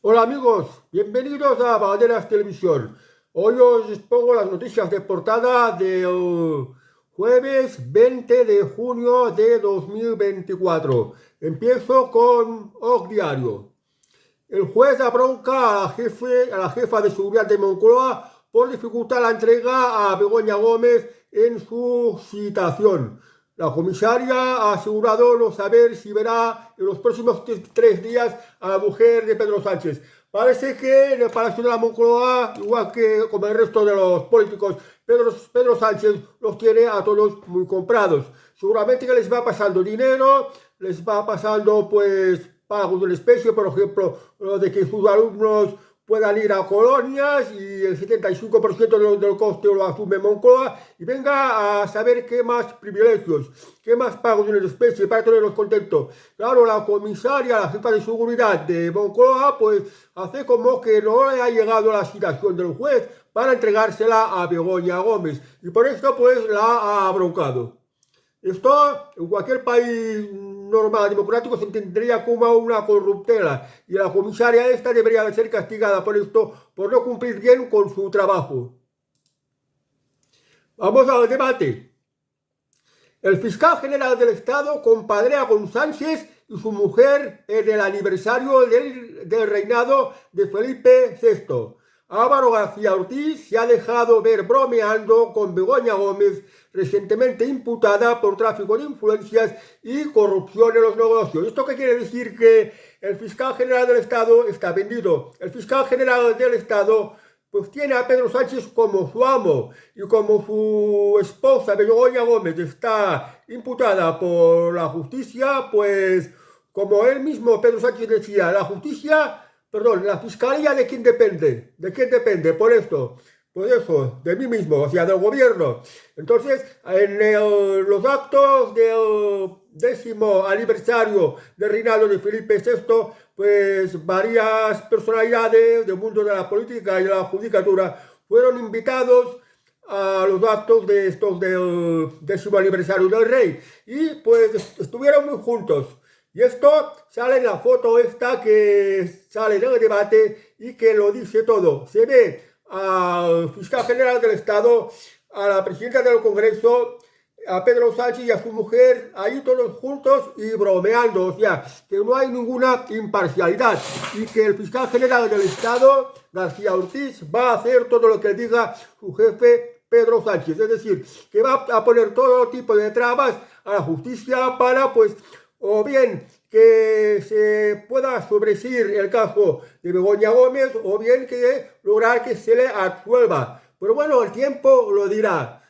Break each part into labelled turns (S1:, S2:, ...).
S1: Hola amigos, bienvenidos a Banderas Televisión. Hoy os expongo las noticias de portada del jueves 20 de junio de 2024. Empiezo con OC Diario. El juez abronca a la jefa de seguridad de Moncloa por dificultar la entrega a Begoña Gómez en su citación. La comisaria ha asegurado no saber si verá en los próximos 3 días a la mujer de Pedro Sánchez. Parece que en el Palacio de la Moncloa, igual que como el resto de los políticos, Pedro Sánchez los tiene a todos muy comprados. Seguramente que les va pasando dinero, les va pasando pues pagos en especie, por ejemplo, lo de que sus alumnos puedan ir a colonias y el 75% del coste lo asume Moncloa y venga a saber qué más privilegios, qué más pagos en especie para tenerlos contentos. Claro, la comisaria, la jefa de seguridad de Moncloa, pues hace como que no le ha llegado la citación del juez para entregársela a Begoña Gómez y por esto pues la ha broncado. Esto en cualquier país normal, democrático, se entendería como una corruptela y la comisaria esta debería de ser castigada por esto, por no cumplir bien con su trabajo. Vamos al debate. El fiscal general del Estado compadrea con Sánchez y su mujer en el aniversario del reinado de Felipe VI. Álvaro García Ortiz se ha dejado ver bromeando con Begoña Gómez, recientemente imputada por tráfico de influencias y corrupción en los negocios. ¿Esto qué quiere decir? Que el fiscal general del Estado está vendido. El fiscal general del Estado pues tiene a Pedro Sánchez como su amo y como su esposa Begoña Gómez está imputada por la justicia, pues como él mismo, Pedro Sánchez, decía, la fiscalía ¿de quién depende? ¿De quién depende? Por esto, pues eso, de mí mismo, o sea, del gobierno. Entonces, en los actos del 10º aniversario del reinado de Felipe VI, pues varias personalidades del mundo de la política y de la judicatura fueron invitados a los actos de estos del 10º aniversario del rey y pues estuvieron muy juntos. Y esto sale en la foto esta que sale en el debate y que lo dice todo. Se ve al fiscal general del Estado, a la presidenta del Congreso, a Pedro Sánchez y a su mujer ahí todos juntos y bromeando, o sea, que no hay ninguna imparcialidad y que el fiscal general del Estado, García Ortiz, va a hacer todo lo que diga su jefe Pedro Sánchez, es decir, que va a poner todo tipo de trabas a la justicia para, pues, o bien que se pueda sobreseer el caso de Begoña Gómez, o bien que lograr que se le absuelva. Pero bueno, el tiempo lo dirá.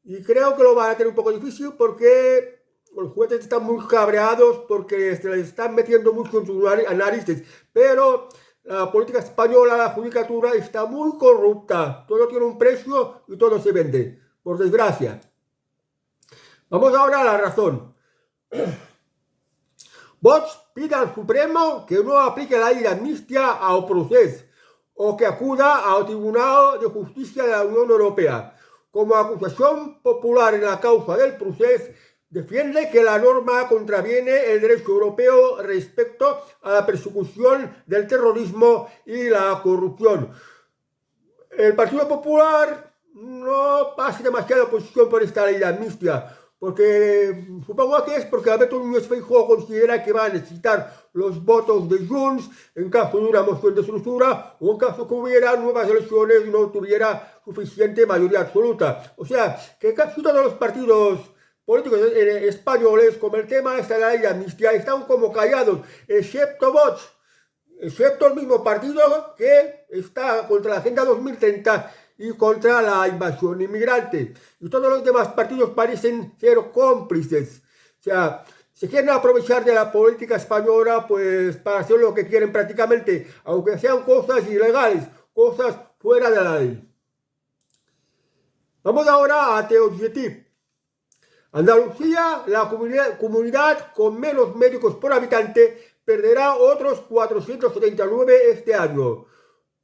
S1: Y creo que lo van a tener un poco difícil porque los jueces están muy cabreados porque se les están metiendo mucho en sus narices. Pero la política española, la judicatura, está muy corrupta. Todo tiene un precio y todo se vende, por desgracia. Vamos ahora a la razón. Vox pide al Supremo que no aplique la ley de amnistía al procés o que acuda al Tribunal de Justicia de la Unión Europea. Como acusación popular en la causa del procés, defiende que la norma contraviene el derecho europeo respecto a la persecución del terrorismo y la corrupción. El Partido Popular no hace demasiada oposición por esta ley de amnistía, porque supongo que es porque Alberto Núñez Feijóo considera que va a necesitar los votos de Junts en caso de una moción de censura o en caso que hubiera nuevas elecciones y no tuviera suficiente mayoría absoluta. O sea, que casi todos los partidos políticos españoles, como el tema de esta ley de amnistía, están como callados, excepto Vox, excepto el mismo partido que está contra la Agenda 2030 y contra la invasión inmigrante. Y todos los demás partidos parecen ser cómplices. O sea, se quieren aprovechar de la política española pues para hacer lo que quieren prácticamente, aunque sean cosas ilegales, cosas fuera de la ley. Vamos ahora a Teodjetip. Andalucía, la comunidad con menos médicos por habitante, perderá otros 479 este año.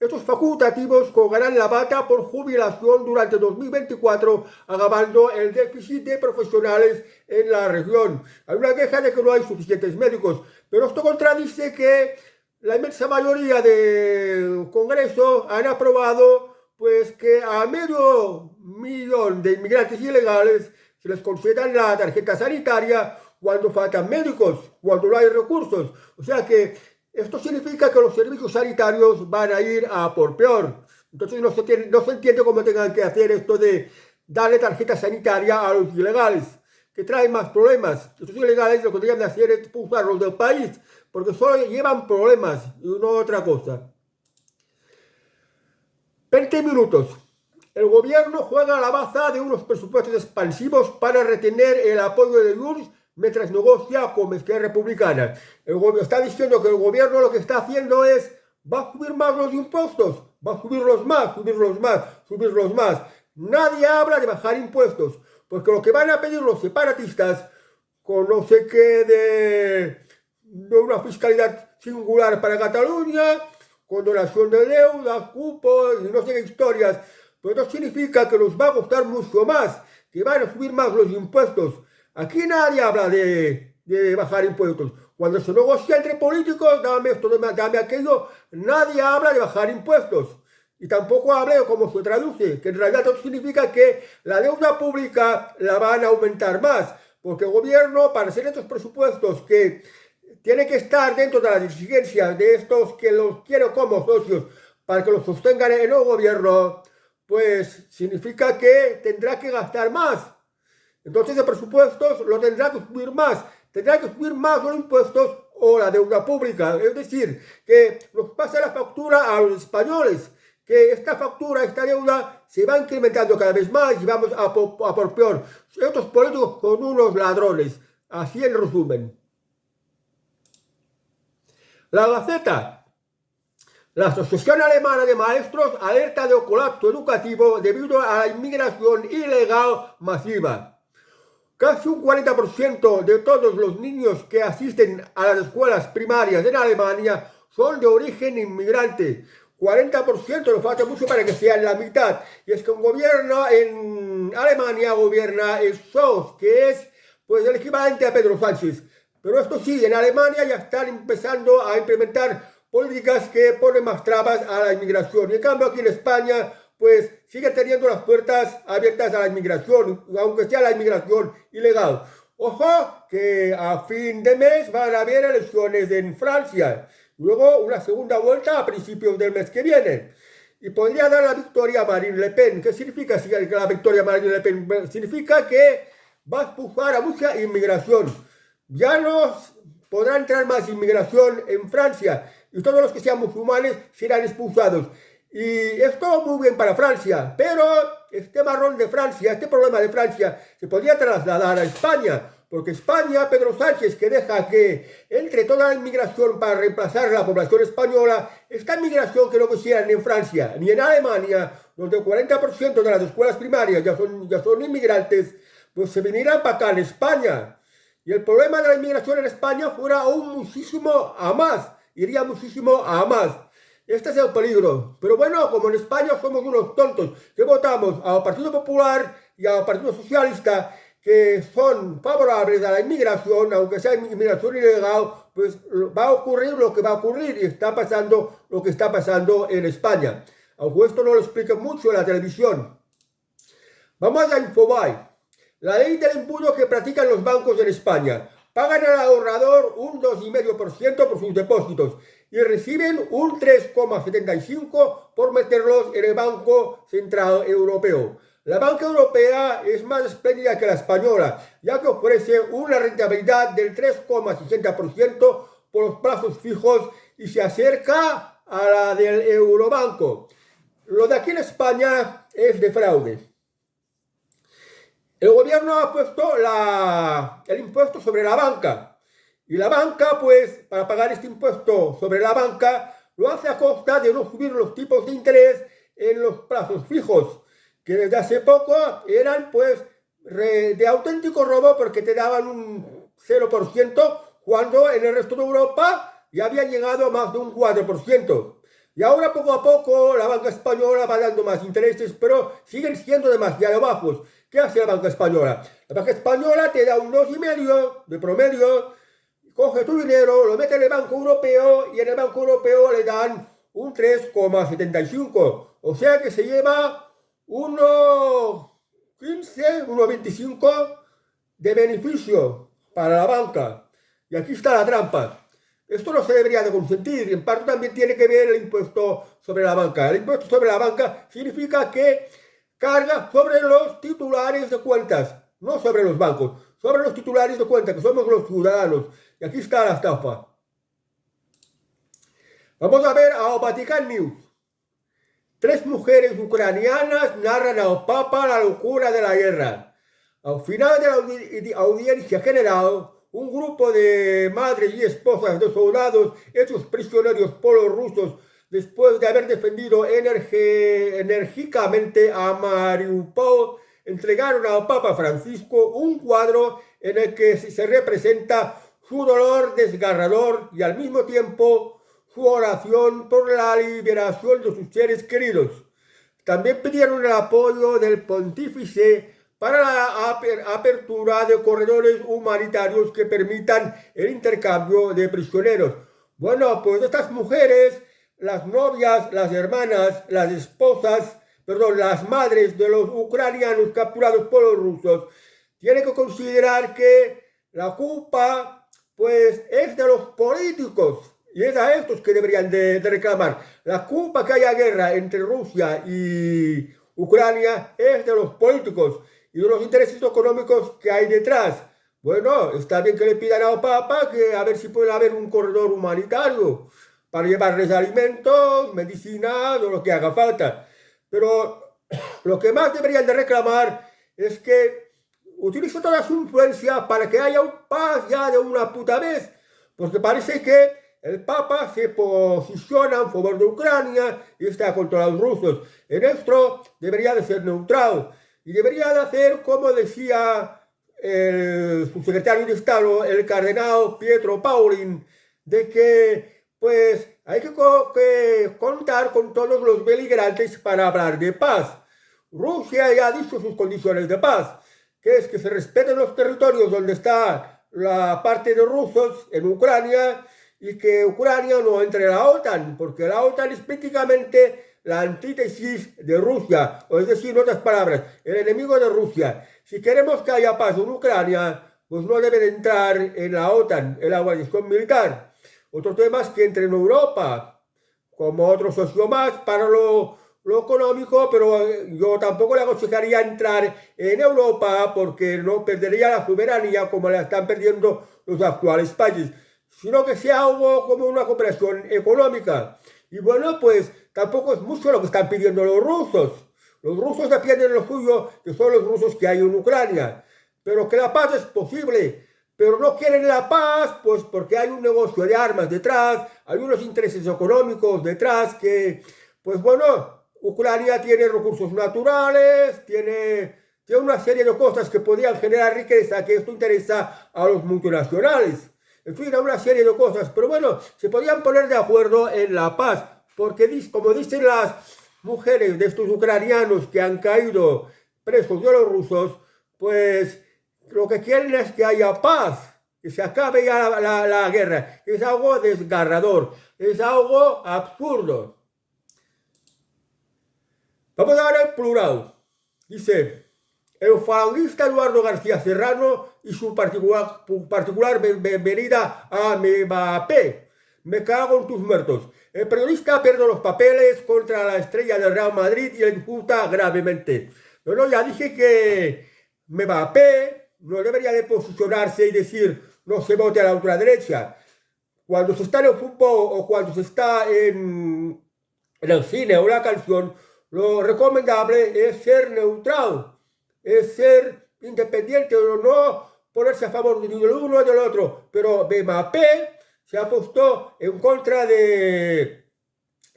S1: Estos facultativos colgarán la bata por jubilación durante 2024, agravando el déficit de profesionales en la región. Hay una queja de que no hay suficientes médicos, pero esto contradice que la inmensa mayoría del Congreso han aprobado pues que a 500.000 de inmigrantes ilegales se les concedan la tarjeta sanitaria cuando faltan médicos, cuando no hay recursos. O sea que esto significa que los servicios sanitarios van a ir a por peor. Entonces no se entiende cómo tengan que hacer esto de darle tarjeta sanitaria a los ilegales, que traen más problemas. Estos ilegales lo que deberían de hacer es expulsarlos del país, porque solo llevan problemas y no otra cosa. 20 minutos. El gobierno juega a la baza de unos presupuestos expansivos para retener el apoyo de Junts mientras negocia con Esquerra Republicana. El gobierno está diciendo que el gobierno lo que está haciendo es, va a subir más los impuestos, va a subirlos más, subirlos más, subirlos más. Nadie habla de bajar impuestos, porque lo que van a pedir los separatistas, con no sé qué de una fiscalidad singular para Cataluña, con donación de deuda, cupos y no sé qué historias, pero esto significa que nos va a costar mucho más, que van a subir más los impuestos. Aquí nadie habla de bajar impuestos. Cuando se negocia entre políticos, dame esto, dame aquello, nadie habla de bajar impuestos. Y tampoco habla de cómo se traduce, que en realidad esto significa que la deuda pública la van a aumentar más, porque el gobierno, para hacer estos presupuestos que tiene que estar dentro de las exigencias de estos que los quiero como socios para que los sostengan en el gobierno, pues significa que tendrá que gastar más. Entonces el presupuesto lo tendrá que subir más los impuestos o la deuda pública. Es decir, que nos pasa la factura a los españoles, que esta factura, esta deuda se va incrementando cada vez más y vamos a por peor. Estos políticos son unos ladrones. Así en resumen. La Gaceta. La Asociación Alemana de Maestros alerta de un colapso educativo debido a la inmigración ilegal masiva. Casi un 40% de todos los niños que asisten a las escuelas primarias en Alemania son de origen inmigrante. 40%, nos falta mucho para que sean la mitad. Y es que un gobierno en Alemania gobierna el Scholz, que es pues el equivalente a Pedro Sánchez. Pero esto sí, en Alemania ya están empezando a implementar políticas que ponen más trabas a la inmigración. Y en cambio aquí en España, pues sigue teniendo las puertas abiertas a la inmigración, aunque sea la inmigración ilegal. Ojo, que a fin de mes van a haber elecciones en Francia. Luego una segunda vuelta a principios del mes que viene. Y podría dar la victoria a Marine Le Pen. ¿Qué significa la victoria a Marine Le Pen? Significa que va a expulsar a mucha inmigración. Ya no podrá entrar más inmigración en Francia y todos los que sean musulmanes serán expulsados. Y esto muy bien para Francia, pero este marrón de Francia, este problema de Francia se podría trasladar a España, porque España, Pedro Sánchez, que deja que entre toda la inmigración para reemplazar a la población española, esta inmigración que no quisieran en Francia ni en Alemania, donde el 40% de las escuelas primarias ya son inmigrantes, pues se vinirán para acá en España. Y el problema de la inmigración en España fuera aún muchísimo a más, iría muchísimo a más. Este es el peligro. Pero bueno, como en España somos unos tontos que votamos al Partido Popular y al Partido Socialista, que son favorables a la inmigración, aunque sea inmigración ilegal, pues va a ocurrir lo que va a ocurrir y está pasando lo que está pasando en España. Aunque esto no lo explica mucho en la televisión. Vamos a Infobae. La ley del embudo que practican los bancos en España. Pagan al ahorrador un 2,5% por sus depósitos y reciben un 3,75% por meterlos en el Banco Central Europeo. La banca europea es más espléndida que la española, ya que ofrece una rentabilidad del 3,60% por los plazos fijos y se acerca a la del Eurobanco. Lo de aquí en España es de fraude. El gobierno ha puesto el impuesto sobre la banca. Y la banca, pues, para pagar este impuesto sobre la banca, lo hace a costa de no subir los tipos de interés en los plazos fijos, que desde hace poco eran, pues, de auténtico robo porque te daban un 0%, cuando en el resto de Europa ya habían llegado a más de un 4%. Y ahora poco a poco la banca española va dando más intereses, pero siguen siendo demasiado bajos. ¿Qué hace la banca española? La banca española te da un 2,5% de promedio, coge tu dinero, lo mete en el Banco Europeo y en el Banco Europeo le dan un 3,75. O sea que se lleva 1,15, 1,25 de beneficio para la banca. Y aquí está la trampa. Esto no se debería de consentir. En parte también tiene que ver el impuesto sobre la banca. El impuesto sobre la banca significa que carga sobre los titulares de cuentas, no sobre los bancos, sobre los titulares de cuentas, que somos los ciudadanos. Y aquí está la estafa. Vamos a ver a Vatican News. 3 mujeres ucranianas narran al Papa la locura de la guerra. Al final de la audiencia general, un grupo de madres y esposas de soldados hechos prisioneros por los rusos después de haber defendido enérgicamente a Mariupol, entregaron al Papa Francisco un cuadro en el que se representa su dolor desgarrador y al mismo tiempo su oración por la liberación de sus seres queridos. También pidieron el apoyo del pontífice para la apertura de corredores humanitarios que permitan el intercambio de prisioneros. Bueno, pues estas mujeres, las novias, las hermanas, las esposas, las madres de los ucranianos capturados por los rusos, tienen que considerar que la culpa, pues, es de los políticos. Y es a estos que deberían de reclamar. La culpa que haya guerra entre Rusia y Ucrania es de los políticos y de los intereses económicos que hay detrás. Bueno, está bien que le pidan al Papa que a ver si puede haber un corredor humanitario para llevarles alimentos, medicinas o lo que haga falta. Pero lo que más deberían de reclamar es que utilice toda su influencia para que haya paz ya de una puta vez. Porque parece que el Papa se posiciona en favor de Ucrania y está contra los rusos. En esto debería de ser neutral y debería de hacer como decía su secretario de Estado, el cardenal Pietro Parolin, de que pues hay que contar con todos los beligerantes para hablar de paz. Rusia ya ha dicho sus condiciones de paz, que es que se respeten los territorios donde está la parte de rusos en Ucrania y que Ucrania no entre en la OTAN, porque la OTAN es prácticamente la antítesis de Rusia, o es decir, en otras palabras, el enemigo de Rusia. Si queremos que haya paz en Ucrania, pues no deben entrar en la OTAN, en la guarnición militar. Otro tema es que entre en Europa, como otro socio más para lo económico, pero yo tampoco le aconsejaría entrar en Europa porque no perdería la soberanía como la están perdiendo los actuales países, sino que sea algo como una cooperación económica. Y bueno, pues tampoco es mucho lo que están pidiendo los rusos. Los rusos defienden lo suyo, que son los rusos que hay en Ucrania. Pero que la paz es posible. Pero no quieren la paz, pues porque hay un negocio de armas detrás, hay unos intereses económicos detrás que, pues bueno, Ucrania tiene recursos naturales, tiene una serie de cosas que podrían generar riqueza, que esto interesa a los multinacionales. En fin, a una serie de cosas. Pero bueno, se podían poner de acuerdo en la paz. Porque, como dicen las mujeres de estos ucranianos que han caído presos de los rusos, pues lo que quieren es que haya paz, que se acabe ya la guerra. Es algo desgarrador, es algo absurdo. Vamos a ver el plural. Dice: el falangista Eduardo García Serrano y su particular bienvenida a Mbappé. Me cago en tus muertos. El periodista pierde los papeles contra la estrella del Real Madrid y le insulta gravemente. Bueno, ya dije que Mbappé no debería de posicionarse y decir no se vote a la ultraderecha. Cuando se está en el fútbol o cuando se está en el cine o la canción, lo recomendable es ser neutral. Es ser independiente o no ponerse a favor ni del uno ni del otro. Pero Mbappé se ha puesto en contra del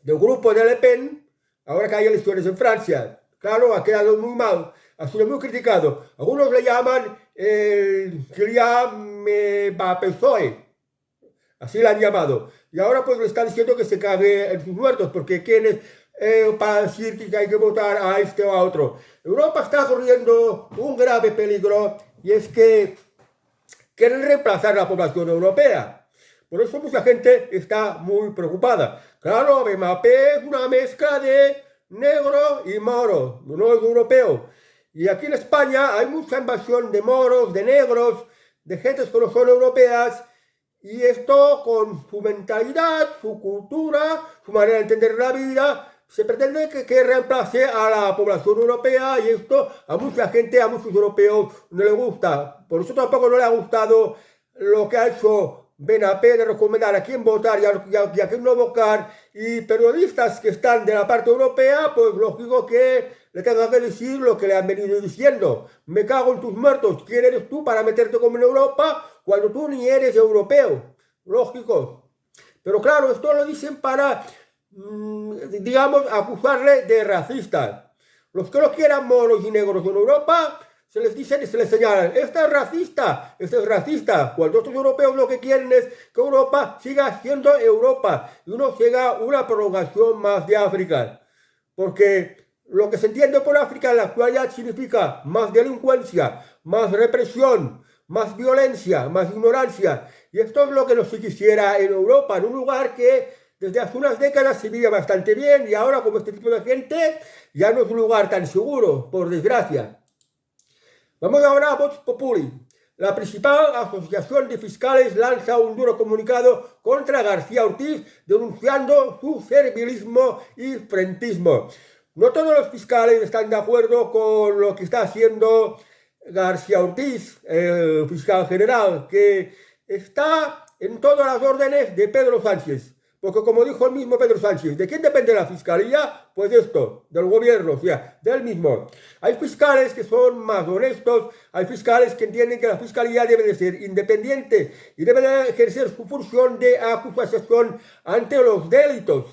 S1: grupo de Le Pen, ahora que hay elecciones en Francia. Claro, ha quedado muy mal, ha sido muy criticado. Algunos le llaman el Kylian Mbappé, así le han llamado. Y ahora pues le están diciendo que se cague en sus muertos, porque ¿quién es para decir que hay que votar a este o a otro? Europa está corriendo un grave peligro, y es que quieren reemplazar la población europea. Por eso mucha gente está muy preocupada. Claro, Mbappé es una mezcla de negro y moro, no es europeo. Y aquí en España hay mucha invasión de moros, de negros, de gentes que no son europeas, y esto con su mentalidad, su cultura, su manera de entender la vida, se pretende que reemplace a la población europea, y esto a mucha gente, a muchos europeos no le gusta. Por eso tampoco no le ha gustado lo que ha hecho Benapé de recomendar a quién votar y a quién no votar, y periodistas que están de la parte europea, pues lógico que le tengan que decir lo que le han venido diciendo. Me cago en tus muertos, ¿quién eres tú para meterte como en Europa cuando tú ni eres europeo? Lógico. Pero claro, esto lo dicen para, digamos, acusarle de racista. Los que no quieran moros y negros en Europa, se les dice y se les señalan, este es racista, este es racista. Cuando estos europeos lo que quieren es que Europa siga siendo Europa y no siga una prolongación más de África. Porque lo que se entiende por África en la actualidad significa más delincuencia, más represión, más violencia, más ignorancia. Y esto es lo que no se quisiera en Europa, en un lugar que desde hace unas décadas se vive bastante bien, y ahora, como este tipo de gente, ya no es un lugar tan seguro, por desgracia. Vamos ahora a Vox Populi. La principal asociación de fiscales lanza un duro comunicado contra García Ortiz, denunciando su servilismo y frentismo. No todos los fiscales están de acuerdo con lo que está haciendo García Ortiz, el fiscal general, que está en todas las órdenes de Pedro Sánchez. Porque como dijo el mismo Pedro Sánchez, ¿de quién depende la fiscalía? Pues de esto, del gobierno, o sea, del mismo. Hay fiscales que son más honestos, hay fiscales que entienden que la fiscalía debe de ser independiente y debe de ejercer su función de acusación ante los delitos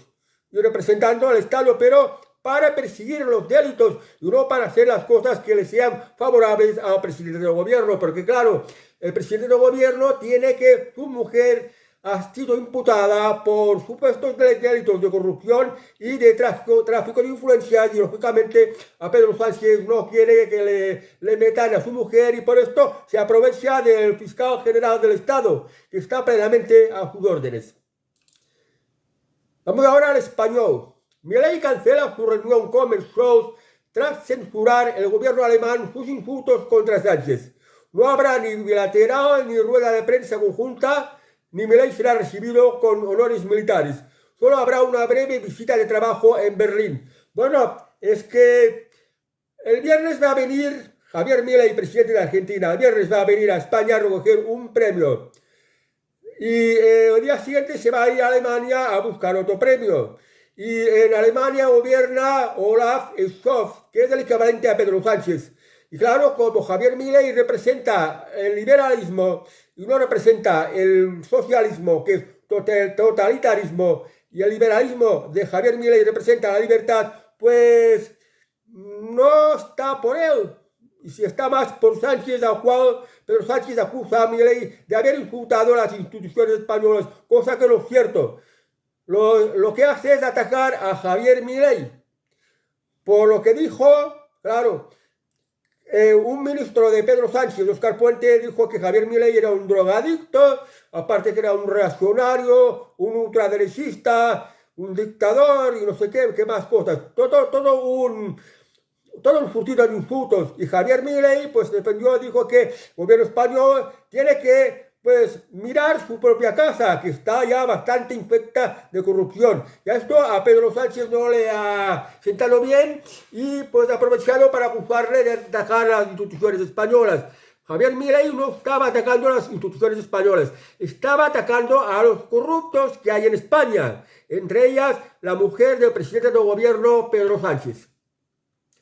S1: y representando al Estado, pero para perseguir los delitos y no para hacer las cosas que le sean favorables al presidente del gobierno, porque claro, el presidente del gobierno tiene que su mujer ha sido imputada por supuestos delitos de corrupción y de tráfico de influencias, y lógicamente a Pedro Sánchez no quiere que le metan a su mujer, y por esto se aprovecha del fiscal general del Estado, que está plenamente a sus órdenes. Vamos ahora al Español. Milei cancela su reunión con Scholz tras censurar el gobierno alemán sus insultos contra Sánchez. No habrá ni bilateral ni rueda de prensa conjunta, ni Milei será recibido con honores militares. Solo habrá una breve visita de trabajo en Berlín. Bueno, es que el viernes va a venir Javier Milei, presidente de Argentina. El viernes va a venir a España a recoger un premio. Y el día siguiente se va a ir a Alemania a buscar otro premio. Y en Alemania gobierna Olaf Scholz, que es el equivalente a Pedro Sánchez. Y claro, como Javier Milei representa el liberalismo y no representa el socialismo, que es totalitarismo, y el liberalismo de Javier Milei representa la libertad, pues no está por él. Y si está más por Sánchez, al cual Pedro Sánchez acusa a Milei de haber insultado a las instituciones españolas, cosa que no es cierto. Lo que hace es atacar a Javier Milei. Por lo que dijo, claro, un ministro de Pedro Sánchez, Óscar Puente, dijo que Javier Milei era un drogadicto, aparte que era un reaccionario, un ultraderechista, un dictador y no sé qué más cosas. Todo un surtido de insultos. Y Javier Milei pues defendió, dijo que el gobierno español tiene que mirar su propia casa, que está ya bastante infecta de corrupción. Y a esto a Pedro Sánchez no le ha sentado bien, y pues ha aprovechado para acusarle de atacar a las instituciones españolas. Javier Milei no estaba atacando a las instituciones españolas, estaba atacando a los corruptos que hay en España, entre ellas la mujer del presidente del gobierno, Pedro Sánchez.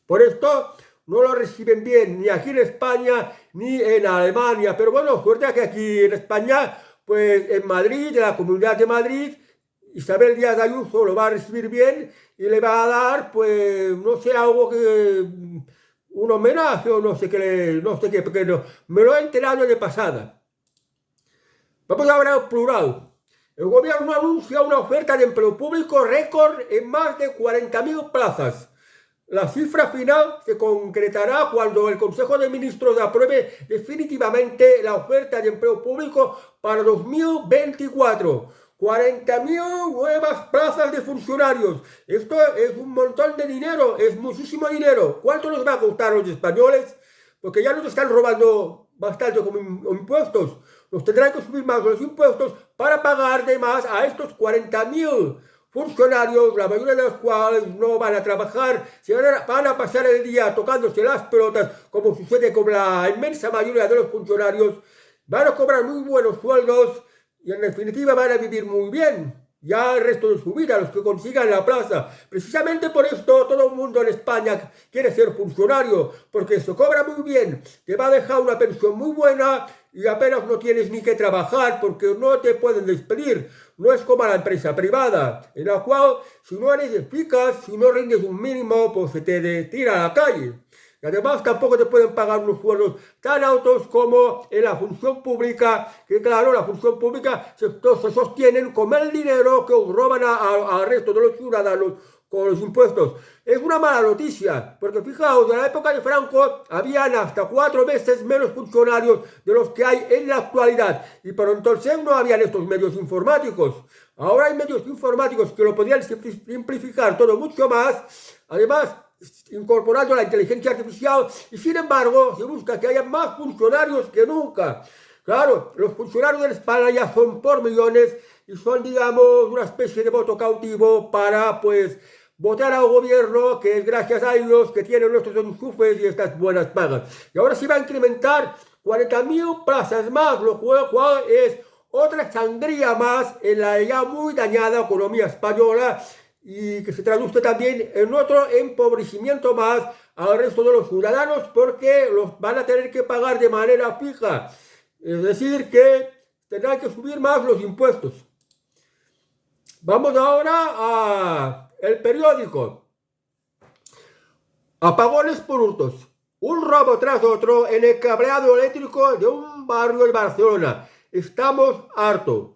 S1: Por esto no lo reciben bien ni aquí en España ni en Alemania. Pero bueno, suerte que aquí en España, pues en Madrid, en la Comunidad de Madrid, Isabel Díaz Ayuso lo va a recibir bien y le va a dar, pues, no sé, algo que un homenaje o no sé qué, porque no, me lo he enterado de pasada. Vamos ahora al plural. El gobierno anuncia una oferta de empleo público récord en más de 40.000 plazas. La cifra final se concretará cuando el Consejo de Ministros apruebe definitivamente la oferta de empleo público para 2024. 40.000 nuevas plazas de funcionarios. Esto es un montón de dinero, es muchísimo dinero. ¿Cuánto nos va a costar a los españoles? Porque ya nos están robando bastante con impuestos. Nos tendrán que subir más los impuestos para pagar de más a estos 40.000 funcionarios, la mayoría de los cuales no van a trabajar, van a pasar el día tocándose las pelotas, como sucede con la inmensa mayoría de los funcionarios, van a cobrar muy buenos sueldos y en definitiva van a vivir muy bien ya el resto de su vida, los que consigan la plaza. Precisamente por esto todo el mundo en España quiere ser funcionario, porque se cobra muy bien, te va a dejar una pensión muy buena y apenas no tienes ni que trabajar porque no te pueden despedir. No es como la empresa privada, en la cual si no eres eficaz, si no rindes un mínimo, pues se te tira a la calle. Y además tampoco te pueden pagar unos sueldos tan altos como en la función pública, que claro, la función pública se sostienen con el dinero que os roban al resto de los ciudadanos con los impuestos. Es una mala noticia, porque fijaos, en la época de Franco habían hasta 4 veces menos funcionarios de los que hay en la actualidad, y por entonces no habían estos medios informáticos. Ahora hay medios informáticos que lo podrían simplificar todo mucho más, además incorporando la inteligencia artificial, y sin embargo se busca que haya más funcionarios que nunca. Claro, los funcionarios de España ya son por millones y son, digamos, una especie de voto cautivo para, pues, votar al gobierno, que es gracias a ellos que tienen nuestros enchufes y estas buenas pagas. Y ahora se va a incrementar 40.000 plazas más, lo cual es otra sangría más en la ya muy dañada economía española y que se traduce también en otro empobrecimiento más al resto de los ciudadanos porque los van a tener que pagar de manera fija. Es decir, que tendrán que subir más los impuestos. Vamos ahora a el periódico. Apagones por hurtos. Un robo tras otro en el cableado eléctrico de un barrio de Barcelona. Estamos hartos.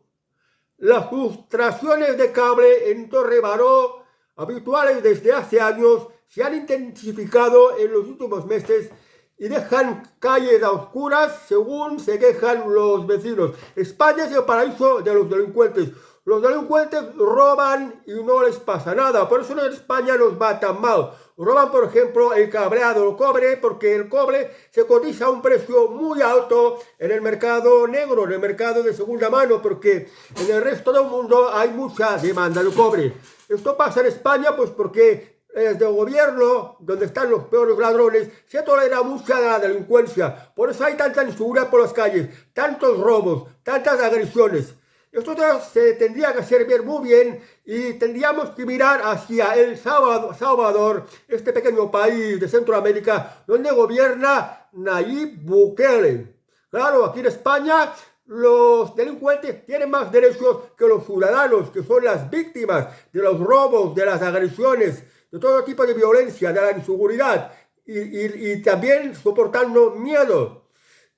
S1: Las frustraciones de cable en Torrebaró, habituales desde hace años, se han intensificado en los últimos meses y dejan calles a oscuras según se quejan los vecinos. España es el paraíso de los delincuentes. Los delincuentes roban y no les pasa nada. Por eso en España nos va tan mal. Roban, por ejemplo, el cableado, el cobre, porque el cobre se cotiza a un precio muy alto en el mercado negro, en el mercado de segunda mano, porque en el resto del mundo hay mucha demanda de cobre. Esto pasa en España, pues porque desde el gobierno, donde están los peores ladrones, se tolera mucha la delincuencia. Por eso hay tanta inseguridad por las calles, tantos robos, tantas agresiones. Esto se tendría que hacer ver muy bien y tendríamos que mirar hacia El Salvador, este pequeño país de Centroamérica, donde gobierna Nayib Bukele. Claro, aquí en España los delincuentes tienen más derechos que los ciudadanos, que son las víctimas de los robos, de las agresiones, de todo tipo de violencia, de la inseguridad y también soportando miedo.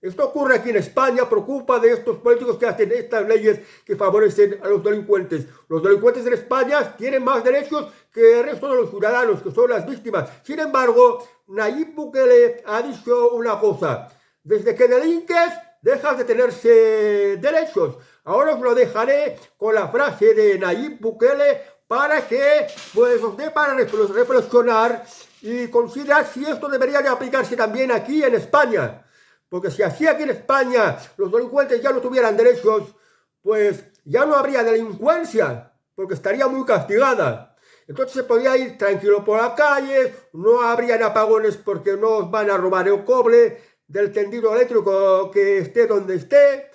S1: Esto ocurre aquí en España, preocupa de estos políticos que hacen estas leyes que favorecen a los delincuentes. Los delincuentes en España tienen más derechos que el resto de los ciudadanos, que son las víctimas. Sin embargo, Nayib Bukele ha dicho una cosa: desde que delinques, dejas de tenerse derechos. Ahora os lo dejaré con la frase de Nayib Bukele para que pues, os dé para reflexionar y considerar si esto debería de aplicarse también aquí en España. Porque si así aquí en España los delincuentes ya no tuvieran derechos, pues ya no habría delincuencia, porque estaría muy castigada. Entonces se podría ir tranquilo por la calle, no habrían apagones porque no os van a robar el cobre del tendido eléctrico que esté donde esté,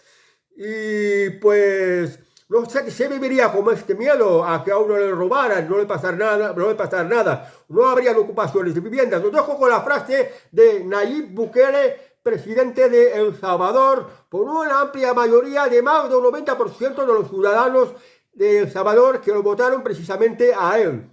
S1: y pues no sé, se viviría como este miedo a que a uno le robaran, no le pasar nada, no le pasar nada, no habrían ocupaciones de viviendas. Os dejo con la frase de Nayib Bukele, presidente de El Salvador, por una amplia mayoría de más del 90% de los ciudadanos de El Salvador que lo votaron precisamente a él.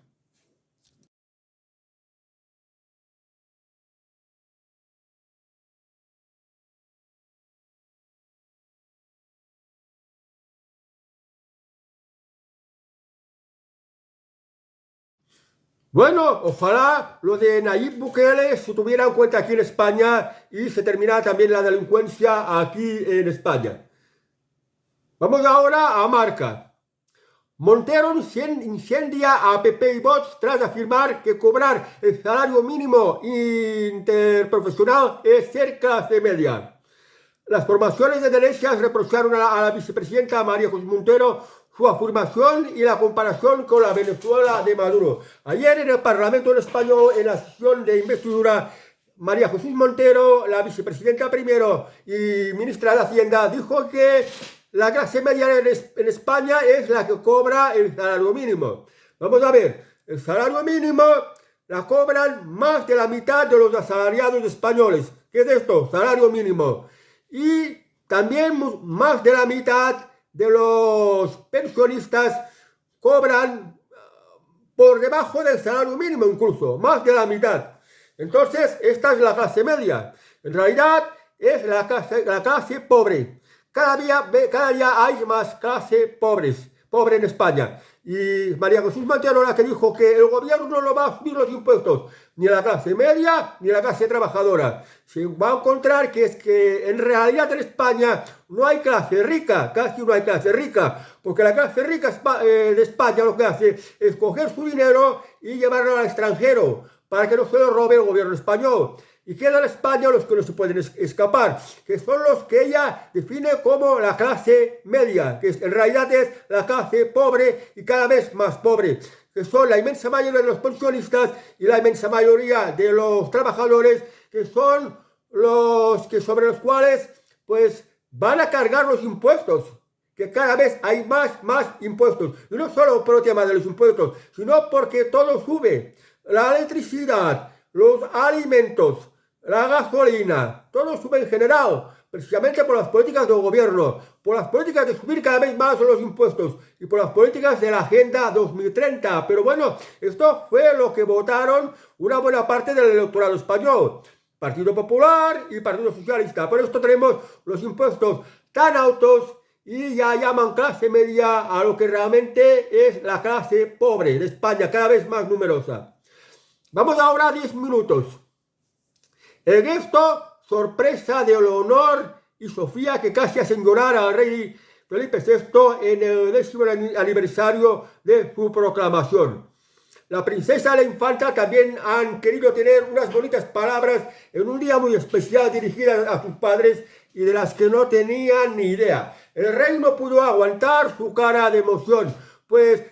S1: Bueno, ojalá lo de Nayib Bukele se tuviera en cuenta aquí en España y se terminara también la delincuencia aquí en España. Vamos ahora a Marca. Montero incendia a PP y Vox tras afirmar que cobrar el salario mínimo interprofesional es ser clase media. Las formaciones de derechas reprocharon a la vicepresidenta María Jesús Montero su afirmación y la comparación con la Venezuela de Maduro. Ayer en el Parlamento Español, en la sesión de investidura, María Jesús Montero, la vicepresidenta primero y ministra de Hacienda, dijo que la clase media en España es la que cobra el salario mínimo. Vamos a ver, el salario mínimo la cobran más de la mitad de los asalariados españoles. ¿Qué es esto? Salario mínimo. Y también más de la mitad de los pensionistas cobran por debajo del salario mínimo incluso, más de la mitad. Entonces, esta es la clase media. En realidad, es la clase pobre. Cada día hay más clase pobre en España. Y María Jesús Montero, la que dijo que el gobierno no va a subir los impuestos, ni a la clase media ni a la clase trabajadora. Se va a encontrar que es que en realidad en España no hay clase rica, casi no hay clase rica, porque la clase rica de España lo que hace es coger su dinero y llevarlo al extranjero para que no se lo robe el gobierno español. Y quedan en España los que no se pueden escapar, que son los que ella define como la clase media, que en realidad es la clase pobre y cada vez más pobre, que son la inmensa mayoría de los pensionistas y la inmensa mayoría de los trabajadores, que son los que sobre los cuales pues van a cargar los impuestos, que cada vez hay más impuestos, y no solo por el tema de los impuestos, sino porque todo sube, la electricidad, los alimentos, la gasolina, todo sube en general, precisamente por las políticas del gobierno, por las políticas de subir cada vez más los impuestos y por las políticas de la Agenda 2030. Pero bueno, esto fue lo que votaron una buena parte del electorado español, Partido Popular y Partido Socialista. Por esto tenemos los impuestos tan altos y ya llaman clase media a lo que realmente es la clase pobre de España, cada vez más numerosa. Vamos ahora a 10 minutos. En esto, sorpresa de Leonor y Sofía, que casi hacen llorar al rey Felipe VI en el 10º aniversario de su proclamación. La princesa y la infanta también han querido tener unas bonitas palabras en un día muy especial dirigidas a sus padres y de las que no tenían ni idea. El rey no pudo aguantar su cara de emoción, pues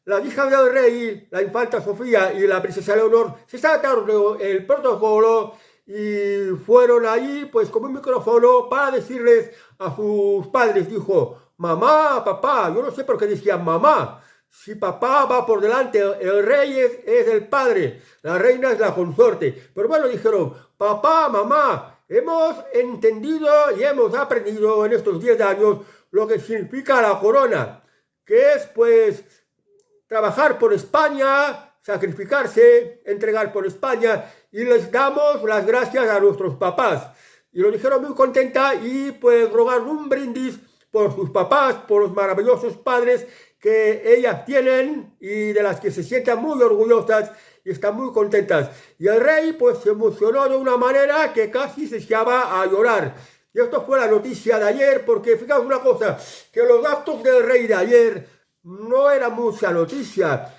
S1: las hijas del rey, la infanta Sofía y la princesa Leonor, se saltaron el protocolo y fueron allí pues con un micrófono para decirles a sus padres. Dijo, mamá, papá, yo no sé por qué decían mamá. Si papá va por delante, el rey es el padre, la reina es la consorte. Pero bueno, dijeron, papá, mamá, hemos entendido y hemos aprendido en estos 10 años lo que significa la corona, que es pues trabajar por España, sacrificarse, entregar por España, y les damos las gracias a nuestros papás. Y lo dijeron muy contenta y pues rogar un brindis por sus papás, por los maravillosos padres que ellas tienen y de las que se sientan muy orgullosas y están muy contentas. Y el rey pues se emocionó de una manera que casi se echaba a llorar. Y esto fue la noticia de ayer, porque fijaos una cosa, que los actos del rey de ayer no era mucha noticia,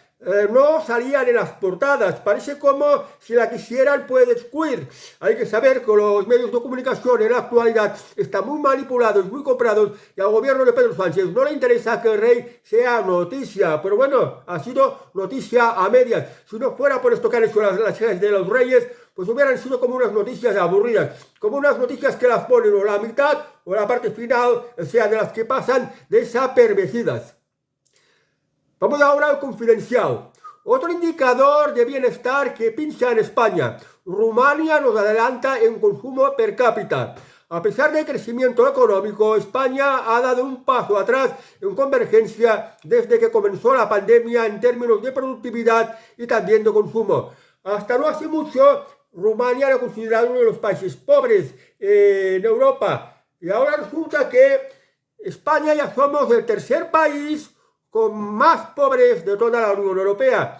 S1: no salían en las portadas, parece como si la quisieran pues excluir. Hay que saber que los medios de comunicación en la actualidad están muy manipulados, muy comprados, y al gobierno de Pedro Sánchez no le interesa que el rey sea noticia, pero bueno, ha sido noticia a medias. Si no fuera por esto que han hecho las hijas de los reyes, pues hubieran sido como unas noticias aburridas, como unas noticias que las ponen o la mitad o la parte final, o sea, de las que pasan desapercibidas. Vamos ahora al Confidencial. Otro indicador de bienestar que pincha en España. Rumania nos adelanta en consumo per cápita. A pesar del crecimiento económico, España ha dado un paso atrás en convergencia desde que comenzó la pandemia en términos de productividad y también de consumo. Hasta no hace mucho, Rumania era considerado uno de los países pobres en Europa. Y ahora resulta que España ya somos el tercer país con más pobres de toda la Unión Europea.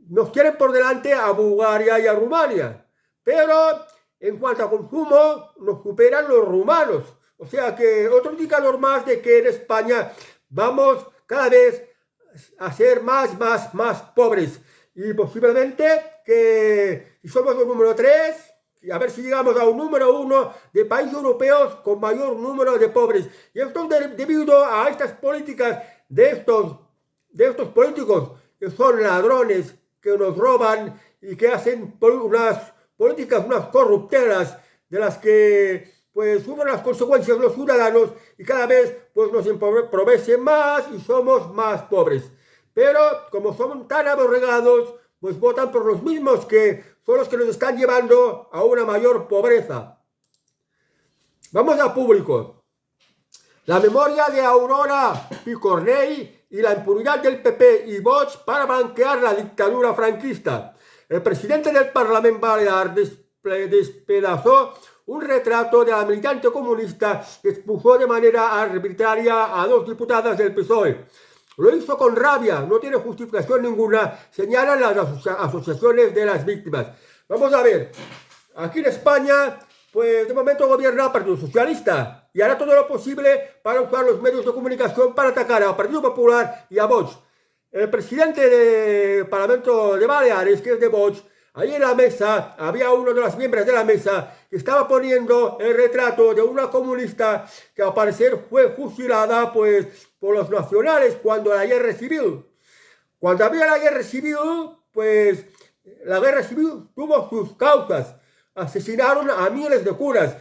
S1: nos quieren por delante a Bulgaria y a Rumania, pero en cuanto a consumo nos superan los rumanos. O sea que otro indicador más de que en España vamos cada vez a ser más pobres. Y posiblemente que si somos el número 3, a ver si llegamos a un número 1 de países europeos con mayor número de pobres. Y esto es debido a estas políticas de estos políticos que son ladrones, que nos roban y que hacen unas políticas, unas corruptelas de las que pues sufren las consecuencias los ciudadanos y cada vez pues nos empobrecen más y somos más pobres. Pero como son tan aborregados, pues votan por los mismos que son los que nos están llevando a una mayor pobreza. Vamos a público. La memoria de Aurora Picornell y la impunidad del PP y Vox para blanquear la dictadura franquista. El presidente del Parlamento Balear despedazó un retrato de la militante comunista que expulsó de manera arbitraria a 2 diputadas del PSOE. Lo hizo con rabia, no tiene justificación ninguna, señalan las asociaciones de las víctimas. Vamos a ver, aquí en España, pues de momento gobierna el Partido Socialista y hará todo lo posible para usar los medios de comunicación para atacar al Partido Popular y a Vox. El presidente del Parlamento de Baleares, que es de Vox, ahí en la mesa había uno de los miembros de la mesa que estaba poniendo el retrato de una comunista que al parecer fue fusilada pues por los nacionales cuando la guerra civil. Cuando había la guerra civil, pues la guerra civil tuvo sus causas. Asesinaron a miles de curas,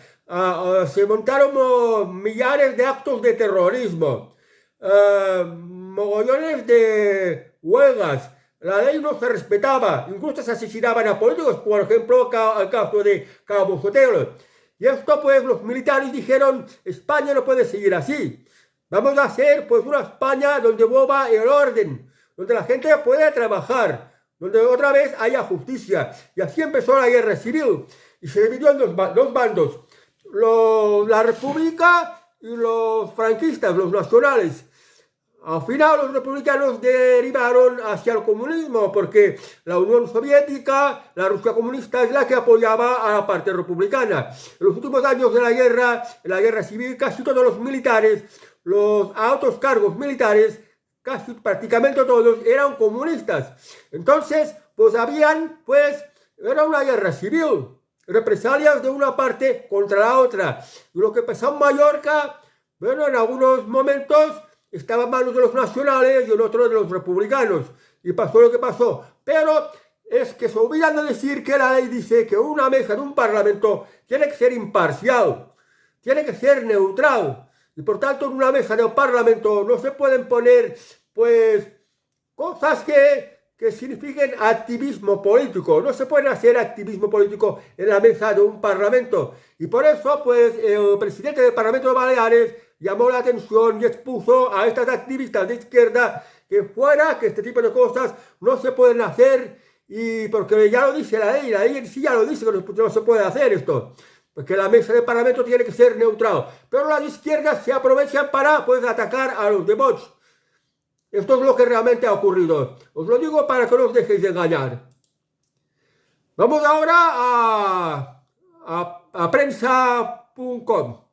S1: se montaron millares de actos de terrorismo, mogollones de huelgas. La ley no se respetaba, incluso se asesinaban a políticos, por ejemplo, el caso de Cabo Sotelo. Y esto, pues, los militares dijeron, España no puede seguir así. Vamos a hacer, pues, una España donde vuelva el orden, donde la gente pueda trabajar, donde otra vez haya justicia. Y así empezó la guerra civil. Y se dividió en dos bandos, la República y los franquistas, los nacionales. Al final los republicanos derivaron hacia el comunismo porque la Unión Soviética, la Rusia comunista es la que apoyaba a la parte republicana. En los últimos años de en la guerra civil, casi todos los militares, los altos cargos militares, casi prácticamente todos eran comunistas. Entonces, pues era una guerra civil, represalias de una parte contra la otra. Y lo que pasó en Mallorca, bueno, en algunos momentos estaba en manos de los nacionales y en otros de los republicanos. Y pasó lo que pasó. Pero es que se olvidan de decir que la ley dice que una mesa de un parlamento tiene que ser imparcial, tiene que ser neutral. Y por tanto en una mesa de un parlamento no se pueden poner, pues, cosas que signifiquen activismo político. No se puede hacer activismo político en la mesa de un parlamento. Y por eso, pues, el presidente del Parlamento de Baleares llamó la atención y expuso a estas activistas de izquierda que este tipo de cosas no se pueden hacer, y porque ya lo dice la ley sí ya lo dice que no se puede hacer esto, porque la mesa del Parlamento tiene que ser neutral. Pero las izquierdas se aprovechan para, pues, atacar a los de Vox. Esto es lo que realmente ha ocurrido. Os lo digo para que no os dejéis de engañar. Vamos ahora a prensa.com.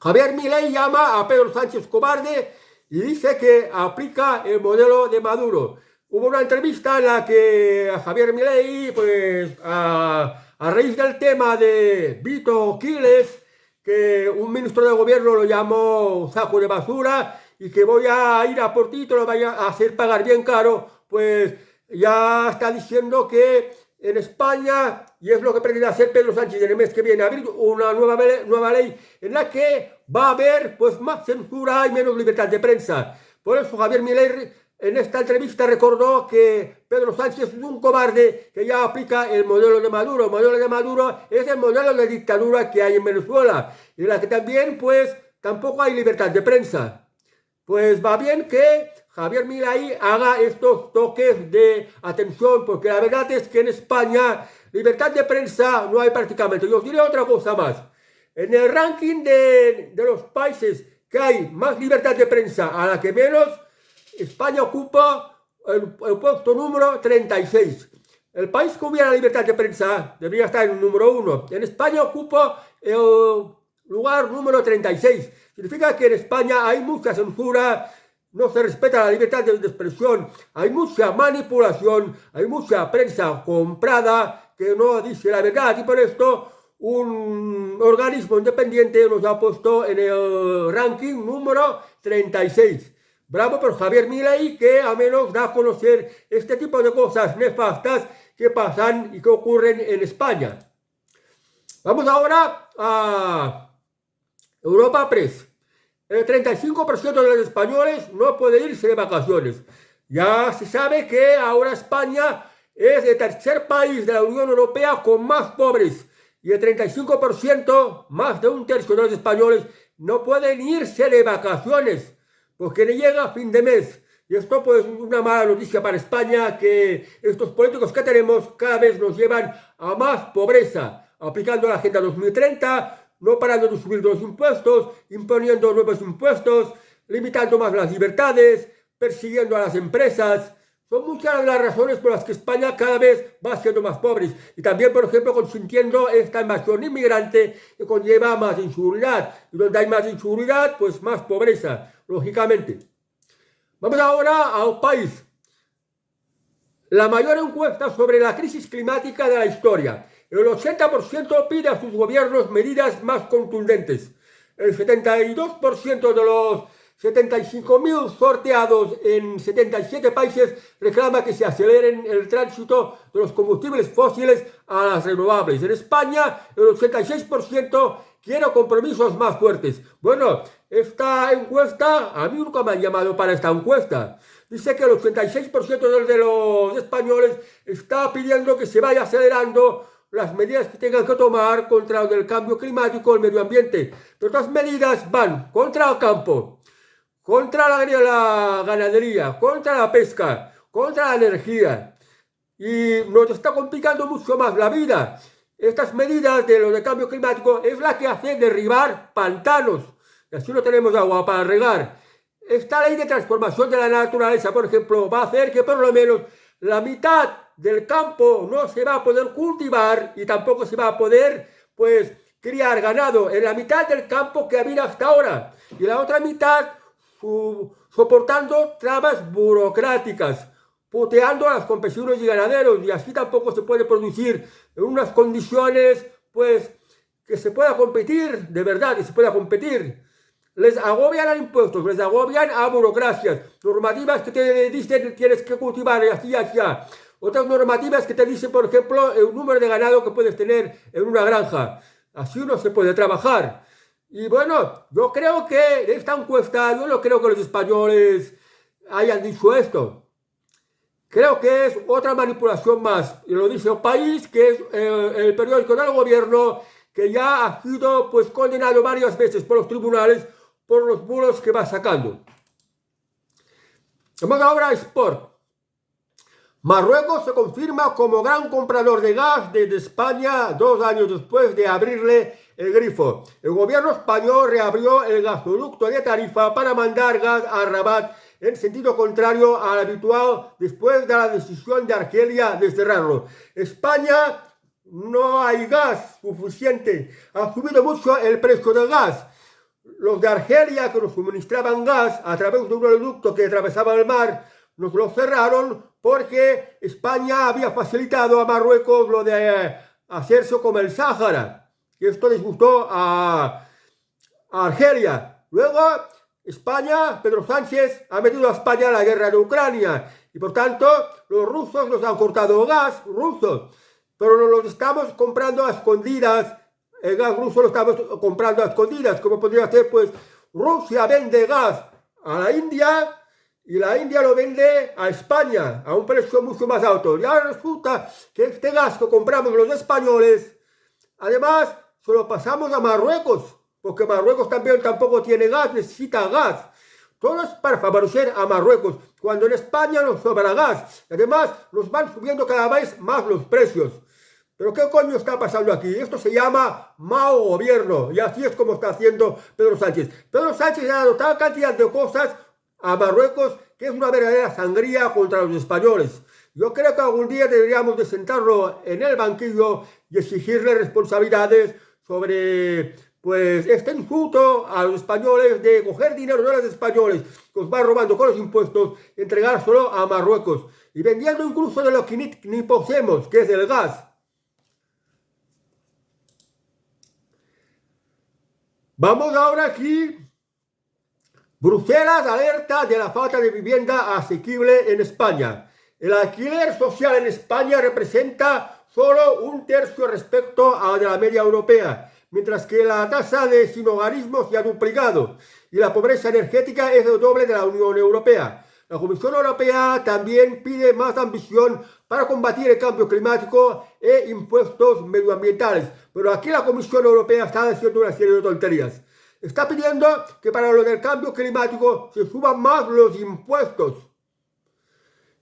S1: Javier Milei llama a Pedro Sánchez cobarde y dice que aplica el modelo de Maduro. Hubo una entrevista en la que a Javier Milei, pues a raíz del tema de Vito Quiles, que un ministro de gobierno lo llamó saco de basura y que voy a ir a por ti, te lo vaya a hacer pagar bien caro, pues ya está diciendo que en España, y es lo que pretende hacer Pedro Sánchez en el mes que viene, abrir una nueva ley en la que va a haber, pues, más censura y menos libertad de prensa. Por eso Javier Milei en esta entrevista recordó que Pedro Sánchez es un cobarde que ya aplica el modelo de Maduro. El modelo de Maduro es el modelo de dictadura que hay en Venezuela, y en la que también, pues, tampoco hay libertad de prensa. Pues va bien que Javier Milei haga estos toques de atención, porque la verdad es que en España libertad de prensa no hay prácticamente. Y os diré otra cosa más. En el ranking de los países que hay más libertad de prensa a la que menos, España ocupa el puesto número 36. El país que hubiera libertad de prensa debería estar en el número 1. En España ocupa el lugar número 36. Significa que en España hay mucha censura, no se respeta la libertad de expresión, hay mucha manipulación, hay mucha prensa comprada que no dice la verdad, y por esto un organismo independiente nos ha puesto en el ranking número 36. Bravo por Javier Milei, que al menos da a conocer este tipo de cosas nefastas que pasan y que ocurren en España. Vamos ahora a Europa Press. El 35% de los españoles no puede irse de vacaciones. Ya se sabe que ahora España es el tercer país de la Unión Europea con más pobres. Y el 35%, más de un tercio de los españoles, no pueden irse de vacaciones porque le llega fin de mes. Y esto pues es una mala noticia para España, que estos políticos que tenemos cada vez nos llevan a más pobreza, aplicando la Agenda 2030, no parando de subir los impuestos, imponiendo nuevos impuestos, limitando más las libertades, persiguiendo a las empresas. Son muchas las razones por las que España cada vez va siendo más pobre. Y también, por ejemplo, consintiendo esta invasión inmigrante que conlleva más inseguridad. Y donde hay más inseguridad, pues más pobreza, lógicamente. Vamos ahora al país. La mayor encuesta sobre la crisis climática de la historia. El 80% pide a sus gobiernos medidas más contundentes. El 72% de los 75.000 sorteados en 77 países reclama que se aceleren el tránsito de los combustibles fósiles a las renovables. En España, el 86% quiere compromisos más fuertes. Bueno, esta encuesta, a mí nunca me han llamado para esta encuesta. Dice que el 86% de los españoles está pidiendo que se vaya acelerando las medidas que tengan que tomar contra el cambio climático, el medio ambiente. Pero estas medidas van contra el campo, contra la ganadería, contra la pesca, contra la energía. Y nos está complicando mucho más la vida. Estas medidas de lo de cambio climático es la que hace derribar pantanos. Y así no tenemos agua para regar. Esta ley de transformación de la naturaleza, por ejemplo, va a hacer que por lo menos la mitad del campo no se va a poder cultivar y tampoco se va a poder, pues, criar ganado en la mitad del campo que había hasta ahora. Y la otra mitad soportando trabas burocráticas, puteando a los campesinos y ganaderos, y así tampoco se puede producir en unas condiciones, pues, que se pueda competir, de verdad, que se pueda competir. Les agobian a impuestos, les agobian a burocracias, normativas que te dicen tienes que cultivar y así, así. Otras normativas que te dicen, por ejemplo, el número de ganado que puedes tener en una granja. Así no se puede trabajar. Y bueno, yo creo que en esta encuesta, yo no creo que los españoles hayan dicho esto. Creo que es otra manipulación más. Y lo dice el país, que es el periódico del gobierno, que ya ha sido pues condenado varias veces por los tribunales por los bulos que va sacando. Vamos ahora a Sport. Marruecos se confirma como gran comprador de gas desde España 2 años después de abrirle el grifo. El gobierno español reabrió el gasoducto de Tarifa para mandar gas a Rabat en sentido contrario al habitual después de la decisión de Argelia de cerrarlo. España no hay gas suficiente. Ha subido mucho el precio del gas. Los de Argelia que nos suministraban gas a través de un oleoducto que atravesaba el mar nos lo cerraron porque España había facilitado a Marruecos lo de hacerse como el Sáhara. Y esto disgustó a Argelia. Luego España, Pedro Sánchez, ha metido a España en la guerra de Ucrania. Y por tanto, los rusos nos han cortado gas ruso. Pero nos lo estamos comprando a escondidas. El gas ruso lo estamos comprando a escondidas. Como podría ser, pues, Rusia vende gas a la India y la India lo vende a España a un precio mucho más alto. Y ahora resulta que este gas que compramos los españoles, además, se lo pasamos a Marruecos, porque Marruecos también tampoco tiene gas, necesita gas. Todo es para favorecer a Marruecos, cuando en España nos sobra gas. Además, nos van subiendo cada vez más los precios. ¿Pero qué coño está pasando aquí? Esto se llama mal gobierno, y así es como está haciendo Pedro Sánchez. Pedro Sánchez ha dado tal cantidad de cosas a Marruecos que es una verdadera sangría contra los españoles. Yo creo que algún día deberíamos de sentarlo en el banquillo y exigirle responsabilidades sobre pues este insulto a los españoles de coger dinero de los españoles que os van robando con los impuestos y entregárselo a Marruecos y vendiendo incluso de lo que ni poseemos, que es el gas. Vamos ahora aquí. Bruselas alerta de la falta de vivienda asequible en España. El alquiler social en España representa solo 1/3 respecto a la media europea, mientras que la tasa de sinhogarismo se ha duplicado y la pobreza energética es el doble de la Unión Europea. La Comisión Europea también pide más ambición para combatir el cambio climático e impuestos medioambientales, pero aquí la Comisión Europea está haciendo una serie de tonterías. Está pidiendo que para lo del cambio climático se suban más los impuestos.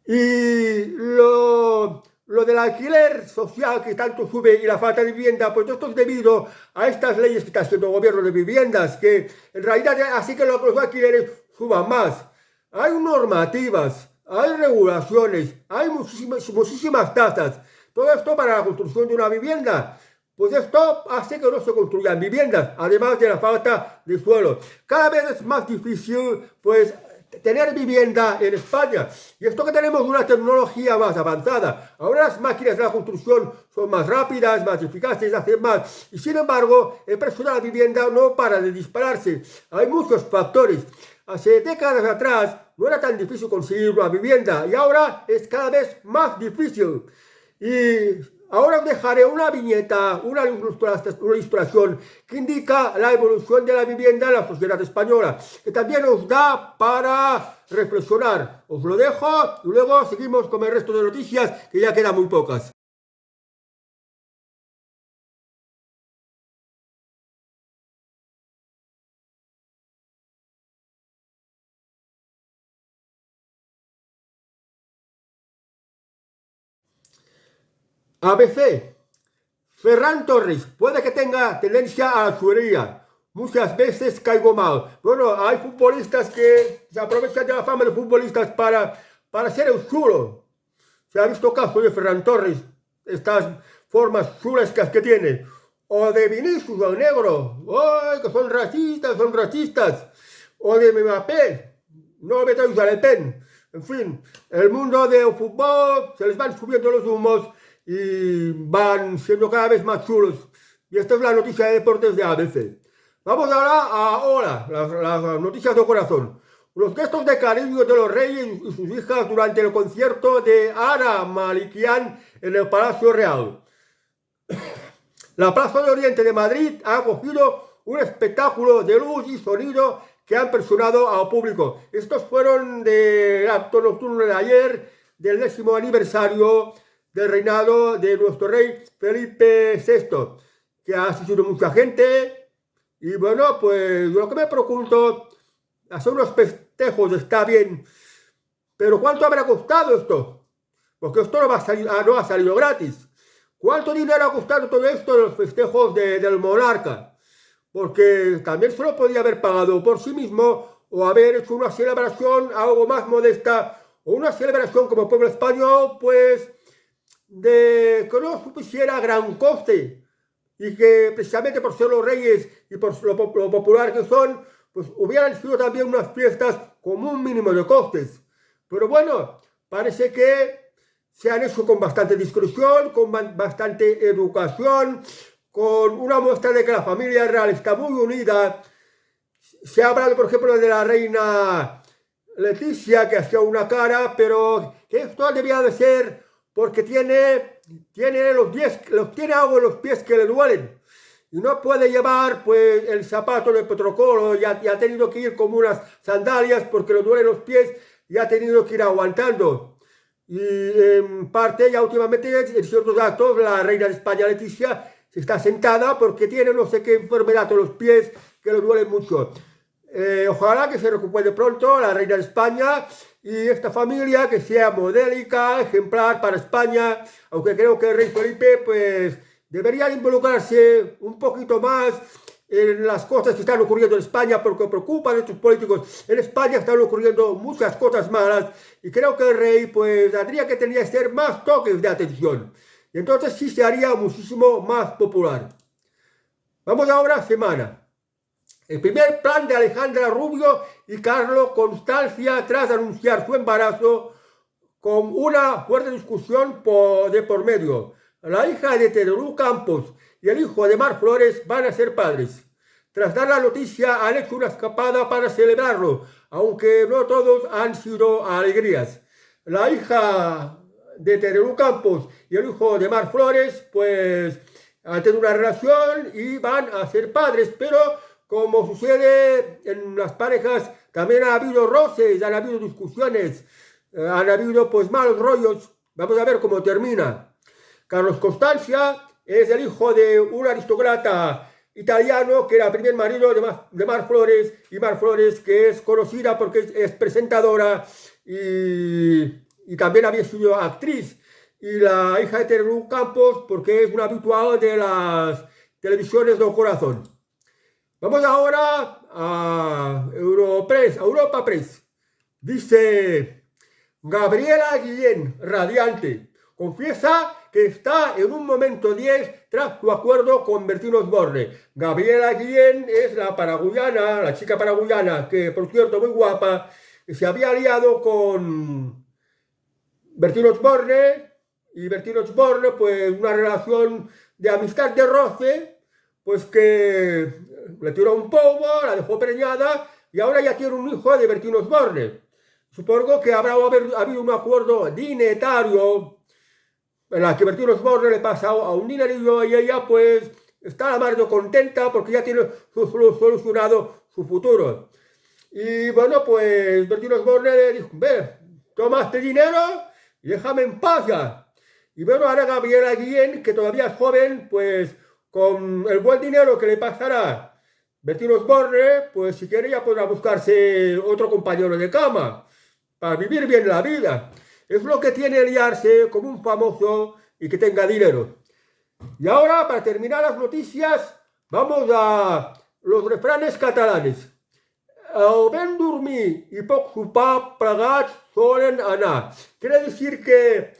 S1: Y lo del alquiler social que tanto sube y la falta de vivienda, pues esto es debido a estas leyes que está haciendo el gobierno de viviendas, que en realidad así que los alquileres suban más. Hay normativas, hay regulaciones, hay muchísimas tasas. Todo esto para la construcción de una vivienda. Pues esto hace que no se construyan viviendas, además de la falta de suelo. Cada vez es más difícil, pues, tener vivienda en España. Y esto que tenemos una tecnología más avanzada. Ahora las máquinas de la construcción son más rápidas, más eficaces, hacen más. Y sin embargo, el precio de la vivienda no para de dispararse. Hay muchos factores. Hace décadas atrás no era tan difícil conseguir una vivienda y ahora es cada vez más difícil. Y ahora os dejaré una viñeta, una ilustración que indica la evolución de la vivienda en la sociedad española, que también os da para reflexionar. Os lo dejo y luego seguimos con el resto de noticias, que ya quedan muy pocas. ABC. Ferran Torres, puede que tenga tendencia a la chulería. Muchas veces caigo mal. Bueno, hay futbolistas que se aprovechan de la fama de futbolistas para ser el chulo. Se ha visto caso de Ferran Torres, estas formas chulescas que tiene. O de Vinicius, el negro. ¡Ay, que son racistas, son racistas! O de Mbappé. No me traigo a Le Pen. En fin, el mundo del fútbol se les van subiendo los humos y van siendo cada vez más chulos. Y esta es la noticia de deportes de ABC. Vamos ahora a las noticias de corazón. Los gestos de cariño de los reyes y sus hijas durante el concierto de Ara Malikian en el Palacio Real. La Plaza de Oriente de Madrid ha acogido un espectáculo de luz y sonido que han impresionado al público. Estos fueron del acto nocturno de ayer, del 10º aniversario del reinado de nuestro rey Felipe VI, que ha asistido mucha gente. Y bueno, pues lo que me pregunto, hacer unos festejos está bien, pero ¿cuánto habrá costado esto? Porque esto no ha salido gratis. ¿Cuánto dinero ha costado todo esto de los festejos del monarca? Porque también se lo podía haber pagado por sí mismo o haber hecho una celebración algo más modesta o una celebración como pueblo español, pues de que no supusiera gran coste y que precisamente por ser los reyes y por lo popular que son, pues hubieran sido también unas fiestas con un mínimo de costes. Pero bueno, parece que se han hecho con bastante discreción, con bastante educación, con una muestra de que la familia real está muy unida. Se ha hablado, por ejemplo, de la reina Leticia, que hacía una cara, pero que esto debía de ser porque tiene algo en los pies que le duelen. Y no puede llevar pues el zapato de protocolo y ha tenido que ir con unas sandalias porque le duelen los pies y ha tenido que ir aguantando. Y en parte ya últimamente en ciertos actos la reina de España Leticia se está sentada porque tiene no sé qué enfermedad en los pies que le duelen mucho. Ojalá que se recupere pronto la reina de España y esta familia que sea modélica, ejemplar para España, aunque creo que el rey Felipe pues debería involucrarse un poquito más en las cosas que están ocurriendo en España, porque preocupan a estos políticos. En España están ocurriendo muchas cosas malas y creo que el rey pues tendría que tener que ser más toques de atención. Y entonces sí se haría muchísimo más popular. Vamos ahora a semana. El primer plan de Alejandra Rubio y Carlos Constancia tras anunciar su embarazo con una fuerte discusión de por medio. La hija de Terelu Campos y el hijo de Mar Flores van a ser padres. Tras dar la noticia han hecho una escapada para celebrarlo, aunque no todos han sido alegrías. La hija de Terelu Campos y el hijo de Mar Flores pues han tenido una relación y van a ser padres, pero como sucede en las parejas también ha habido roces, han habido discusiones, han habido pues malos rollos. Vamos a ver cómo termina. Carlos Constancia es el hijo de un aristócrata italiano que era el primer marido de Mar Flores, y Mar Flores que es conocida porque es presentadora y también había sido actriz, y la hija de Terelu Campos porque es una habitual de las televisiones del corazón. Vamos ahora a Europa Press. Dice Gabriela Guillén, radiante, confiesa que está en un momento 10 tras su acuerdo con Bertín Osborne. Gabriela Guillén es la paraguayana, la chica paraguayana, que por cierto muy guapa, se había aliado con Bertín Osborne, y Bertín Osborne pues una relación de amistad de roce, pues que le tiró un polvo, la dejó preñada y ahora ya tiene un hijo de Bertín Osborne. Supongo que habrá habido un acuerdo dinetario en la que Bertín Osborne le pasa a un dinerillo y ella pues está la madre contenta porque ya tiene solucionado su futuro. Y bueno, pues Bertín Osborne le dijo, ve, toma este dinero y déjame en paz ya. Y bueno, ahora Gabriela Guillén, que todavía es joven, pues con el buen dinero que le pasará Bertín Osborne, pues si quiere ya podrá buscarse otro compañero de cama para vivir bien la vida. Es lo que tiene liarse como un famoso y que tenga dinero. Y ahora, para terminar las noticias, vamos a los refranes catalanes. El ben dormir y poc sopar plegats solen anar. Quiere decir que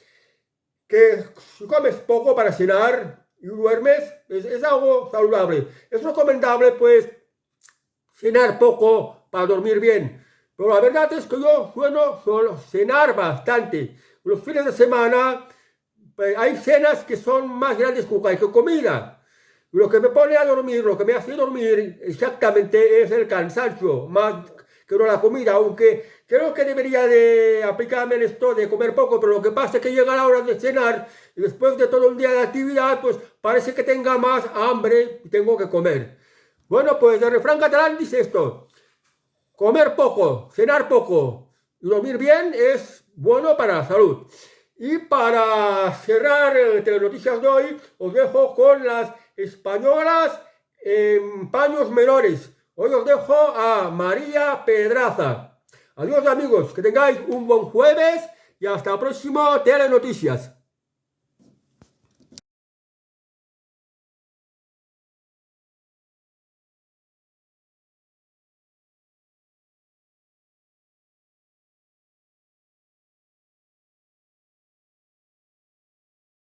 S1: si comes poco para cenar y duermes, es algo saludable. Es recomendable, pues, cenar poco para dormir bien. Pero la verdad es que yo suelo cenar bastante. Los fines de semana pues, hay cenas que son más grandes que cualquier comida. Y lo que me pone a dormir, lo que me hace dormir exactamente es el cansancio, más que no la comida, aunque creo que debería de aplicarme en esto de comer poco, pero lo que pasa es que llega la hora de cenar y después de todo un día de actividad, pues parece que tenga más hambre y tengo que comer. Bueno, pues el refrán catalán dice esto: comer poco, cenar poco y dormir bien es bueno para la salud. Y para cerrar el Telenoticias de hoy, os dejo con las españolas en paños menores. Hoy os dejo a María Pedraza. Adiós amigos, que tengáis un buen jueves y hasta el próximo Telenoticias.